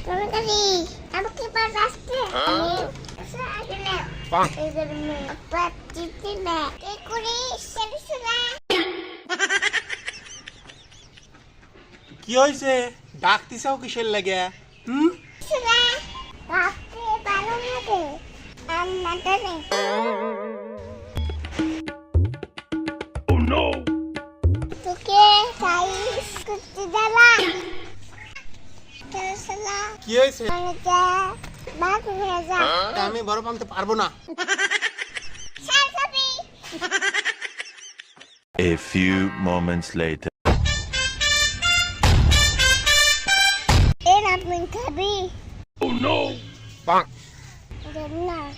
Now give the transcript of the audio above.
Kali, aku kipas asli. Bang. Apa cici nak? Kekuri seri. কি হয়েছে ডাকতিছাও কিসের লাগে Sera. Tapi balon ada. Anak ni. Oh no Tuke, guys, kuci jalan. Teruslah. কি হয়েছে Manaja, bagus manaja. আমি বড় পালতে পারবো না Sabi. A few moments later. Enak mengkabi. বাং Benar.